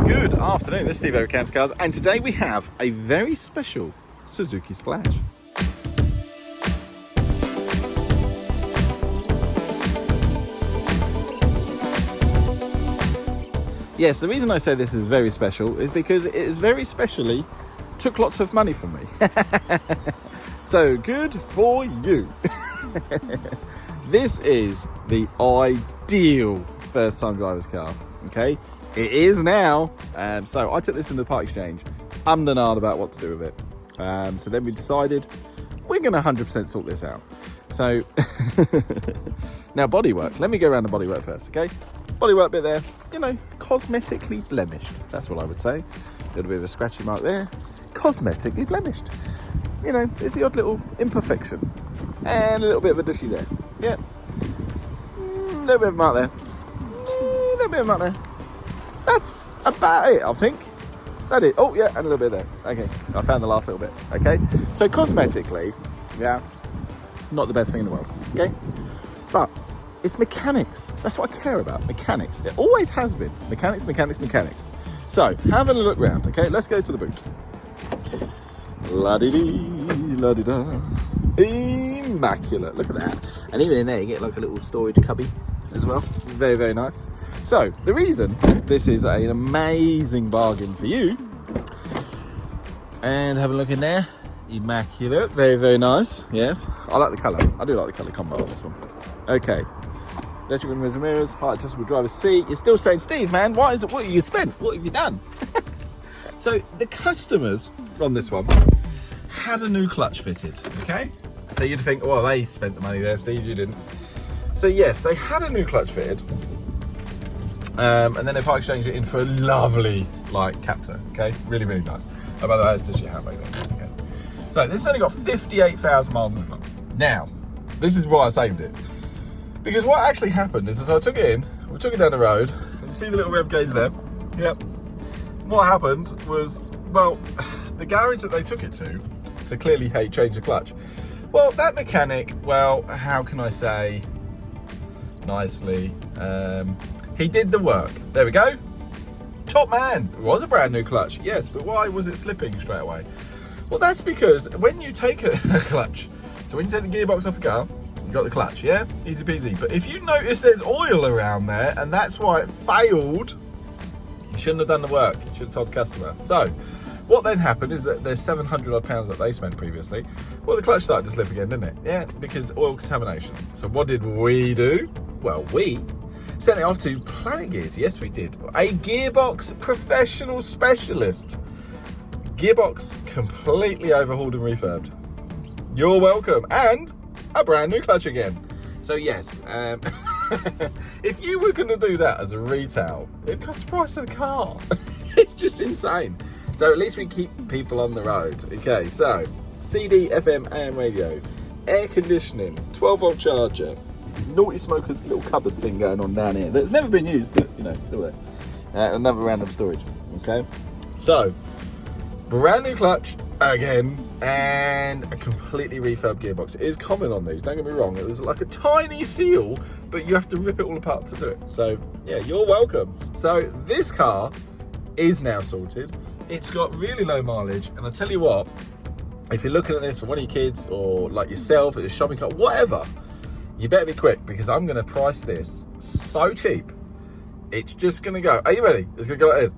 Good afternoon, this is Steve over Camps Cars, and today we have a very special Suzuki Splash. Yes, the reason I say this is very special is because it is very specially took lots of money from me. So good for you. This is the ideal first time driver's car, okay? It is now. So I took this into the part exchange, ummed and ahed about what to do with it. So then we decided we're going to 100% sort this out. So now bodywork, let me go around the bodywork first, okay? Bodywork bit there, you know, cosmetically blemished. That's what I would say. A little bit of a scratchy mark there, cosmetically blemished. You know, there's the odd little imperfection and a little bit of a dushy there. Yeah, a little bit of a mark there, a little bit of a mark there. That's about it, I think. That is. Oh yeah, and a little bit there. Okay, I found the last little bit. Okay, so cosmetically, yeah, not the best thing in the world. Okay, but it's mechanics. That's what I care about. Mechanics. It always has been. Mechanics, mechanics, mechanics. So having a look round. Okay, let's go to the boot. La-di-dee, la-di-da. Immaculate. Look at that. And even in there, you get like a little storage cubby as well. Very, very nice. So the reason this is an amazing bargain for you, and have a look in there. Immaculate. Very, very nice. Yes, I like the colour. I do like the colour combo on this one. Okay. Electric windows and mirrors, height adjustable driver's seat. You're still saying, Steve, man, what is it? What have you spent? What have you done? So the customers on this one had a new clutch fitted, okay? So you'd think, well, they spent the money there, Steve, you didn't. So yes, they had a new clutch fitted, and then they part exchanged it in for a lovely, like, captor, okay? Really, really nice. Oh, by the way, it's just your handbrake there, okay? So this has only got 58,000 miles on the clock. Now, this is why I saved it. Because what actually happened is, as I took it in, we took it down the road, and you see the little rev gauge there? Yep. What happened was, well, the garage that they took it to clearly change the clutch. Well, that mechanic, well, how can I say nicely, he did the work. There we go. Top man. It was a brand new clutch, yes, but why was it slipping straight away? Well, that's because when you take a clutch, so when you take the gearbox off the car, you got the clutch, yeah? Easy peasy. But if you notice there's oil around there, and that's why it failed, you shouldn't have done the work. You should have told the customer. So what then happened is that there's 700 odd pounds that they spent previously. Well, the clutch started to slip again, didn't it? Yeah, because oil contamination. So what did we do? Well, we sent it off to Planet Gears. Yes, we did. A gearbox professional specialist. Gearbox completely overhauled and refurbed. You're welcome. And a brand new clutch again. So yes, if you were going to do that as a retail, it'd cost the price of the car. It's just insane. So at least we keep people on the road. Okay, so CD, FM, AM radio, air conditioning, 12-volt charger, naughty smoker's little cupboard thing going on down here that's never been used, but you know, still there. Another random storage. Okay, so brand new clutch again, and a completely refurbed gearbox. It is common on these, don't get me wrong. It was like a tiny seal, but you have to rip it all apart to do it. So yeah, you're welcome. So this car is now sorted. It's got really low mileage, and I tell you what, if you're looking at this for one of your kids or like yourself, at a shopping cart, whatever, you better be quick, because I'm going to price this so cheap. It's just going to go. Are you ready? It's going to go like this.